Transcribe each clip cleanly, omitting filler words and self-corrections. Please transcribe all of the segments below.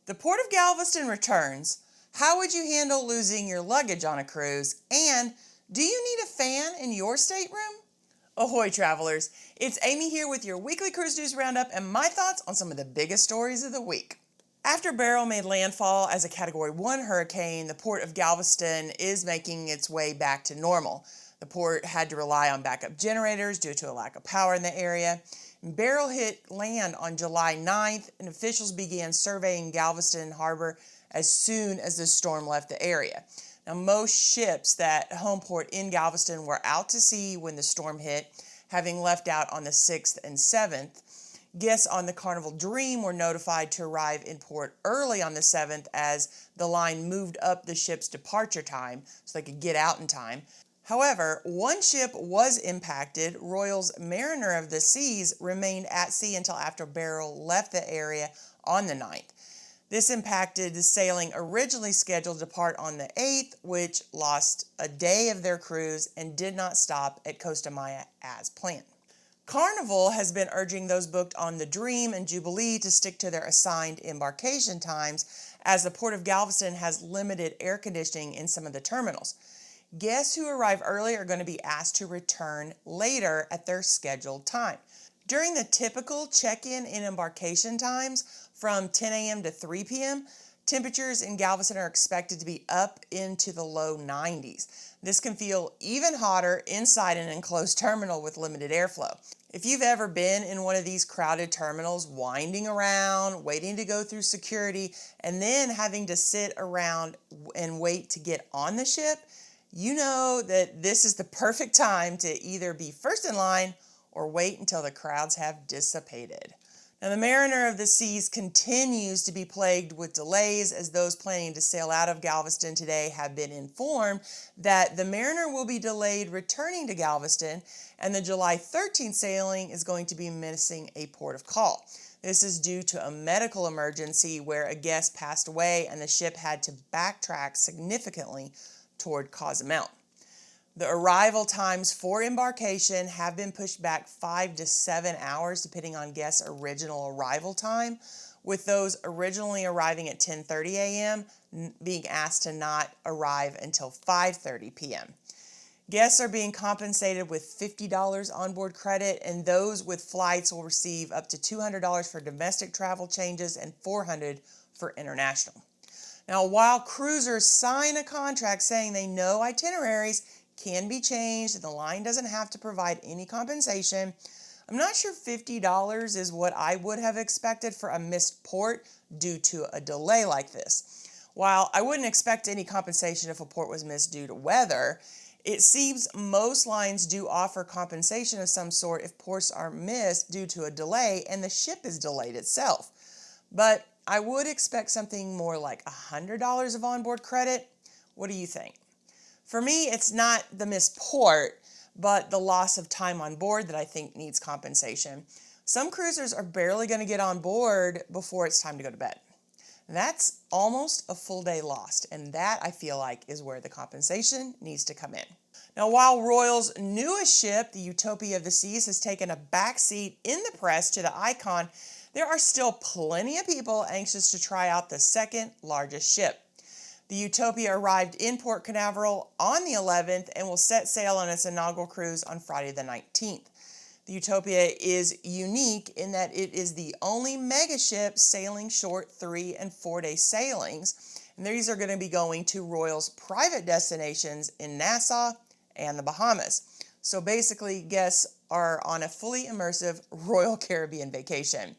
The Port of Galveston returns. How would you handle losing your luggage on a cruise? And do you need a fan in your stateroom? Ahoy, travelers. It's Amy here with your weekly Cruise News Roundup and my thoughts on some of the biggest stories of the week. After Beryl made landfall as a Category 1 hurricane, the Port of Galveston is making its way back to normal. The port had to rely on backup generators due to a lack of power in the area. Beryl hit land on July 9th, and officials began surveying Galveston Harbor as soon as the storm left the area. Now, most ships that home port in Galveston were out to sea when the storm hit, having left out on the 6th and 7th. Guests on the Carnival Dream were notified to arrive in port early on the 7th as the line moved up the ship's departure time so they could get out in time. However, one ship was impacted. Royal's Mariner of the Seas remained at sea until after Beryl left the area on the 9th. This impacted the sailing originally scheduled to depart on the 8th, which lost a day of their cruise and did not stop at Costa as planned. Carnival has been urging those booked on the Dream and Jubilee to stick to their assigned embarkation times, as the Port of Galveston has limited air conditioning in some of the terminals. Guests who arrive early are going to be asked to return later at their scheduled time. During the typical check-in and embarkation times from 10 a.m. to 3 p.m., temperatures in Galveston are expected to be up into the low 90s. This can feel even hotter inside an enclosed terminal with limited airflow. If you've ever been in one of these crowded terminals, winding around, waiting to go through security, and then having to sit around and wait to get on the ship, you know that this is the perfect time to either be first in line or wait until the crowds have dissipated. Now, the Mariner of the Seas continues to be plagued with delays, as those planning to sail out of Galveston today have been informed that the Mariner will be delayed returning to Galveston, and the July 13th sailing is going to be missing a port of call. This is due to a medical emergency where a guest passed away and the ship had to backtrack significantly toward Cozumel. The arrival times for embarkation have been pushed back 5 to 7 hours depending on guests' original arrival time, with those originally arriving at 10:30 a.m. being asked to not arrive until 5:30 p.m. Guests are being compensated with $50 onboard credit, and those with flights will receive up to $200 for domestic travel changes and $400 for international. Now, while cruisers sign a contract saying they know itineraries can be changed and the line doesn't have to provide any compensation, I'm not sure $50 is what I would have expected for a missed port due to a delay like this. While I wouldn't expect any compensation if a port was missed due to weather, it seems most lines do offer compensation of some sort if ports are missed due to a delay and the ship is delayed itself. But I would expect something more like $100 of onboard credit. What do you think? For me, it's not the missed port, but the loss of time on board that I think needs compensation. Some cruisers are barely going to get on board before it's time to go to bed. That's almost a full day lost, and that I feel like is where the compensation needs to come in. Now, while Royal's newest ship, the Utopia of the Seas, has taken a backseat in the press to the Icon, there are still plenty of people anxious to try out the second largest ship. The Utopia arrived in Port Canaveral on the 11th and will set sail on its inaugural cruise on Friday the 19th. The Utopia is unique in that it is the only mega ship sailing short 3- and 4-day sailings, and these are going to be going to Royal's private destinations in Nassau and the Bahamas. So basically, guests are on a fully immersive Royal Caribbean vacation.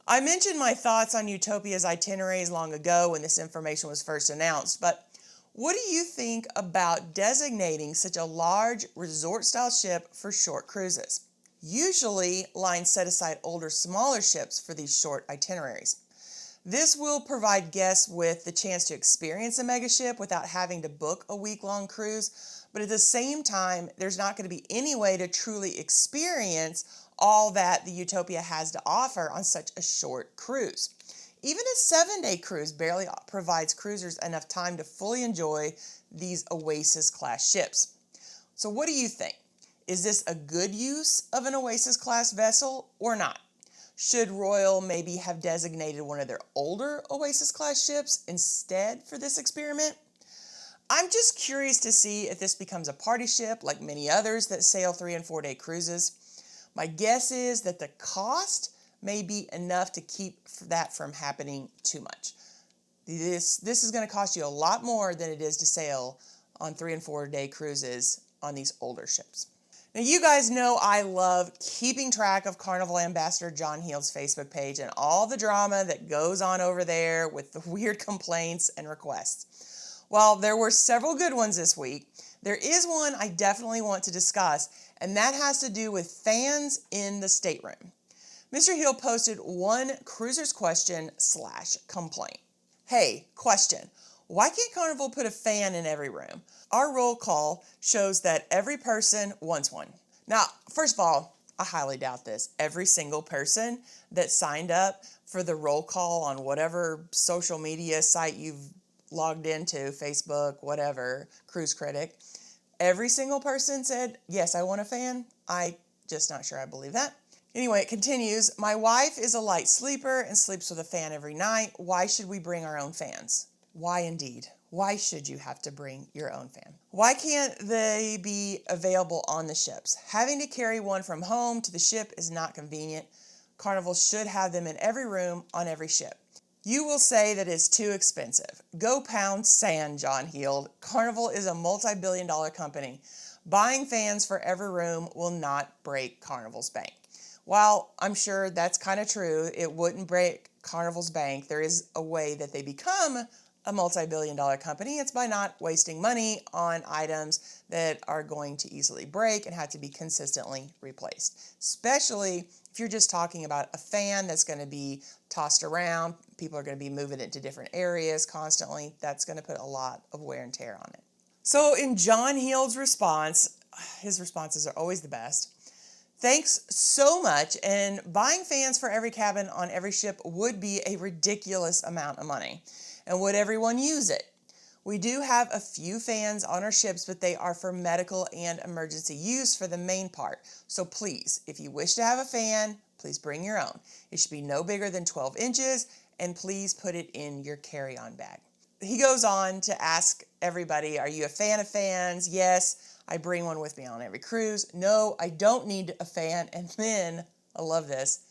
I mentioned my thoughts on Utopia's itineraries long ago when this information was first announced, but what do you think about designating such a large resort-style ship for short cruises? Usually, lines set aside older, smaller ships for these short itineraries. This will provide guests with the chance to experience a mega ship without having to book a week-long cruise, but at the same time, there's not going to be any way to truly experience all that the Utopia has to offer on such a short cruise. Even a 7-day cruise barely provides cruisers enough time to fully enjoy these Oasis-class ships. So what do you think? Is this a good use of an Oasis-class vessel or not? Should Royal maybe have designated one of their older Oasis-class ships instead for this experiment? I'm just curious to see if this becomes a party ship like many others that sail 3- and 4-day cruises. My guess is that the cost may be enough to keep that from happening too much. This is going to cost you a lot more than it is to sail on 3- and 4-day cruises on these older ships. Now, you guys know I love keeping track of Carnival Ambassador John Heald's Facebook page and all the drama that goes on over there with the weird complaints and requests. While there were several good ones this week, there is one I definitely want to discuss, and that has to do with fans in the stateroom. Mr. Heald posted one cruiser's question/complaint. Hey, question. Why can't Carnival put a fan in every room? Our roll call shows that every person wants one. Now, first of all, I highly doubt this. Every single person that signed up for the roll call on whatever social media site you've logged into, Facebook, whatever, Cruise Critic, every single person said, yes, I want a fan. I just not sure I believe that. Anyway, it continues. My wife is a light sleeper and sleeps with a fan every night. Why should we bring our own fans? Why indeed? Why should you have to bring your own fan? Why can't they be available on the ships? Having to carry one from home to the ship is not convenient. Carnival should have them in every room on every ship. You will say that it's too expensive. Go pound sand, John Heald. Carnival is a multi-billion-dollar company. Buying fans for every room will not break Carnival's bank. While I'm sure that's kind of true, it wouldn't break Carnival's bank. There is a way that they become a multi-billion-dollar company. It's by not wasting money on items that are going to easily break and have to be consistently replaced. Especially if you're just talking about a fan that's going to be tossed around, people are going to be moving it to different areas constantly. That's going to put a lot of wear and tear on it. So in John Heald's response, his responses are always the best. Thanks so much, and buying fans for every cabin on every ship would be a ridiculous amount of money. And would everyone use it? We do have a few fans on our ships, but they are for medical and emergency use for the main part. So please, if you wish to have a fan, please bring your own. It should be no bigger than 12 inches, and please put it in your carry-on bag. He goes on to ask everybody, are you a fan of fans? Yes, I bring one with me on every cruise. No, I don't need a fan. And then, I love this,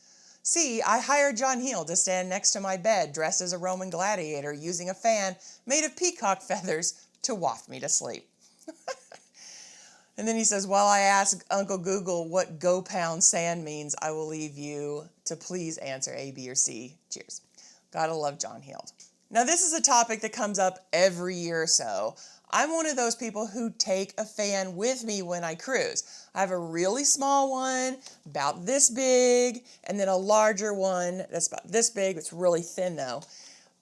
see, I hired John Heald to stand next to my bed dressed as a Roman gladiator using a fan made of peacock feathers to waft me to sleep. And then he says, while I ask Uncle Google what go pound sand means, I will leave you to please answer A, B, or C. Cheers. Gotta love John Heald. Now, this is a topic that comes up every year or so. I'm one of those people who take a fan with me when I cruise. I have a really small one, about this big, and then a larger one that's about this big. It's really thin though.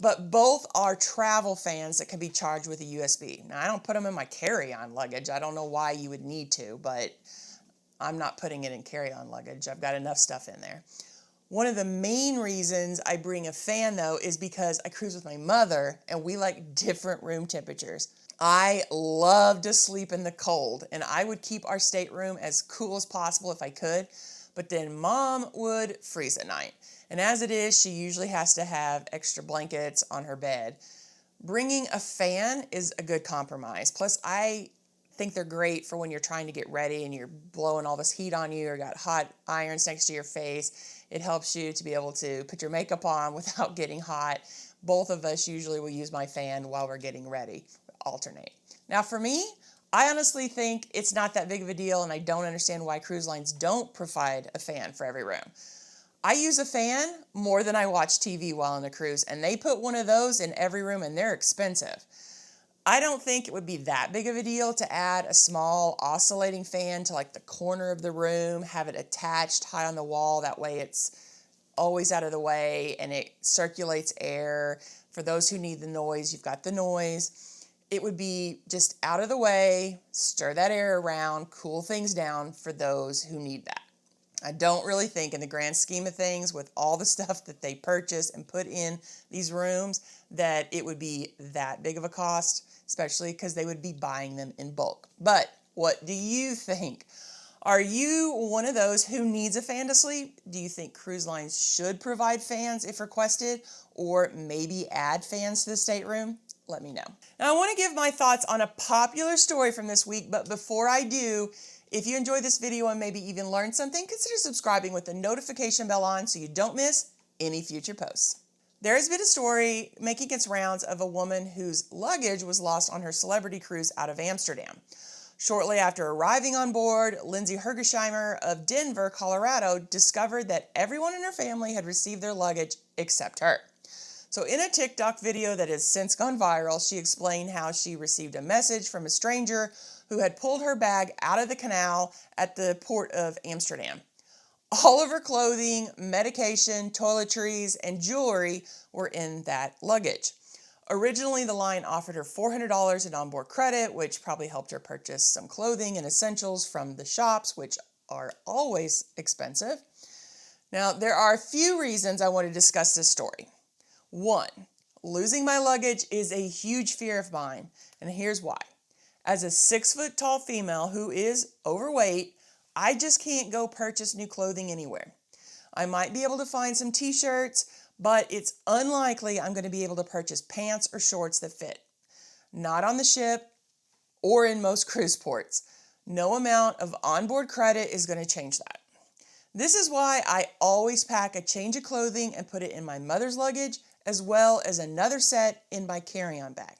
But both are travel fans that can be charged with a USB. Now, I don't put them in my carry-on luggage. I don't know why you would need to, but I'm not putting it in carry-on luggage. I've got enough stuff in there. One of the main reasons I bring a fan, though, is because I cruise with my mother, and we like different room temperatures. I love to sleep in the cold, and I would keep our stateroom as cool as possible if I could, but then Mom would freeze at night. And as it is, she usually has to have extra blankets on her bed. Bringing a fan is a good compromise. Plus, I think they're great for when you're trying to get ready and you're blowing all this heat on you or got hot irons next to your face. It helps you to be able to put your makeup on without getting hot. Both of us usually will use my fan while we're getting ready, alternate. Now for me, I honestly think it's not that big of a deal, and I don't understand why cruise lines don't provide a fan for every room. I use a fan more than I watch TV while on a cruise, and they put one of those in every room, and they're expensive. I don't think it would be that big of a deal to add a small oscillating fan to like the corner of the room, have it attached high on the wall. That way it's always out of the way and it circulates air. For those who need the noise, you've got the noise. It would be just out of the way, stir that air around, cool things down for those who need that. I don't really think in the grand scheme of things, with all the stuff that they purchase and put in these rooms, that it would be that big of a cost, especially because they would be buying them in bulk. But what do you think? Are you one of those who needs a fan to sleep? Do you think cruise lines should provide fans if requested, or maybe add fans to the stateroom? Let me know. Now, I want to give my thoughts on a popular story from this week, but before I do, if you enjoyed this video and maybe even learned something, consider subscribing with the notification bell on so you don't miss any future posts. There has been a story making its rounds of a woman whose luggage was lost on her celebrity cruise out of Amsterdam. Shortly after arriving on board, Lindsay Hergesheimer of Denver, Colorado, discovered that everyone in her family had received their luggage except her. So in a TikTok video that has since gone viral, she explained how she received a message from a stranger who had pulled her bag out of the canal at the Port of Amsterdam. All of her clothing, medication, toiletries, and jewelry were in that luggage. Originally, the line offered her $400 in onboard credit, which probably helped her purchase some clothing and essentials from the shops, which are always expensive. Now, there are a few reasons I want to discuss this story. 1, losing my luggage is a huge fear of mine, and here's why. As a 6-foot-tall female who is overweight, I just can't go purchase new clothing anywhere. I might be able to find some t-shirts, but it's unlikely I'm going to be able to purchase pants or shorts that fit. Not on the ship or in most cruise ports. No amount of onboard credit is going to change that. This is why I always pack a change of clothing and put it in my mother's luggage, as well as another set in my carry-on bag.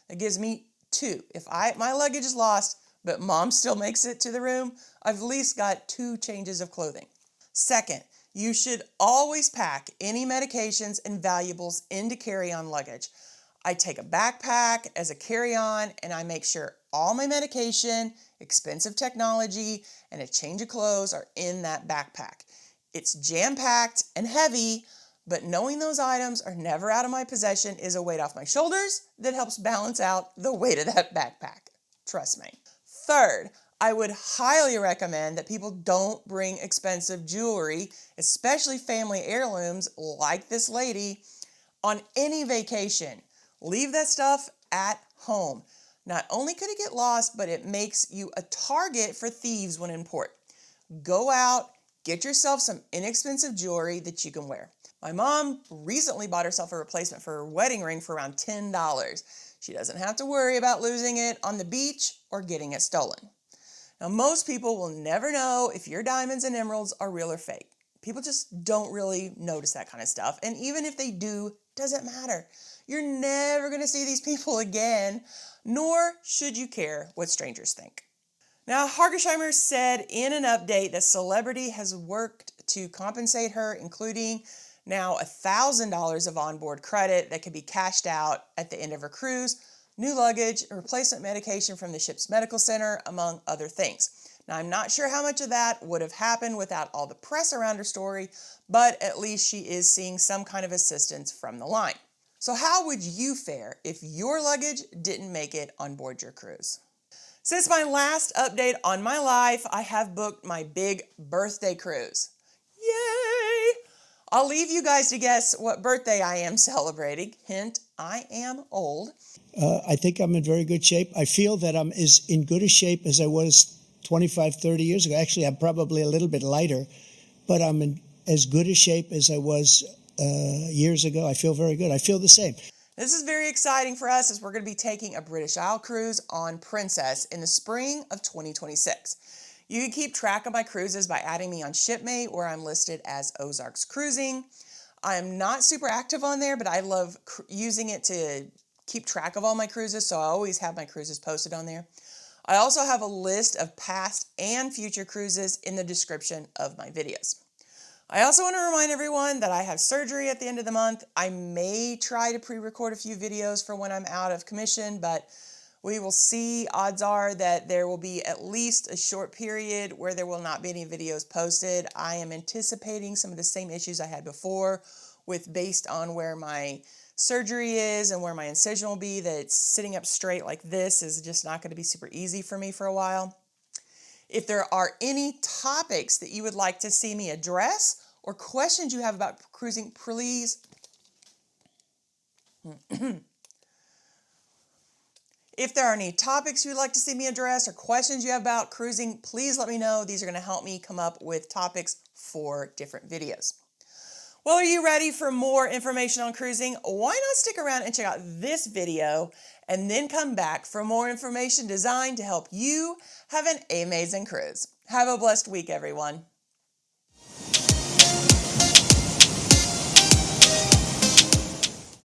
That gives me 2. If my luggage is lost, but mom still makes it to the room, I've at least got 2 changes of clothing. Second, you should always pack any medications and valuables into carry-on luggage. I take a backpack as a carry-on, and I make sure all my medication, expensive technology, and a change of clothes are in that backpack. It's jam-packed and heavy, but knowing those items are never out of my possession is a weight off my shoulders that helps balance out the weight of that backpack. Trust me. Third, I would highly recommend that people don't bring expensive jewelry, especially family heirlooms like this lady, on any vacation. Leave that stuff at home. Not only could it get lost, but it makes you a target for thieves when in port. Go out, get yourself some inexpensive jewelry that you can wear. My mom recently bought herself a replacement for her wedding ring for around $10. She doesn't have to worry about losing it on the beach or getting it stolen. Now, most people will never know if your diamonds and emeralds are real or fake. People just don't really notice that kind of stuff. And even if they do, doesn't matter. You're never going to see these people again, nor should you care what strangers think. Now, Hergesheimer said in an update that Celebrity has worked to compensate her, including now $1,000 of onboard credit that could be cashed out at the end of her cruise, new luggage, replacement medication from the ship's medical center, among other things. Now, I'm not sure how much of that would have happened without all the press around her story, but at least she is seeing some kind of assistance from the line. So how would you fare if your luggage didn't make it on board your cruise? Since my last update on my life, I have booked my big birthday cruise. Yay! I'll leave you guys to guess what birthday I am celebrating. Hint, I am old. I think I'm in very good shape. I feel that I'm as in good a shape as I was 25, 30 years ago. Actually, I'm probably a little bit lighter, but I'm in as good a shape as I was years ago. I feel very good. I feel the same. This is very exciting for us as we're going to be taking a British Isle cruise on Princess in the spring of 2026. You can keep track of my cruises by adding me on Shipmate, where I'm listed as Ozarks Cruising. I am not super active on there, but I love using it to keep track of all my cruises, so I always have my cruises posted on there. I also have a list of past and future cruises in the description of my videos. I also want to remind everyone that I have surgery at the end of the month. I may try to pre-record a few videos for when I'm out of commission, but we will see. Odds are that there will be at least a short period where there will not be any videos posted. I am anticipating some of the same issues I had before based on where my surgery is and where my incision will be, that sitting up straight like this is just not going to be super easy for me for a while. If there are any topics that you would like to see me address or questions you have about cruising, please If there are any topics you'd like to see me address or questions you have about cruising, please let me know. These are going to help me come up with topics for different videos. Well, are you ready for more information on cruising? Why not stick around and check out this video and then come back for more information designed to help you have an amazing cruise. Have a blessed week, everyone.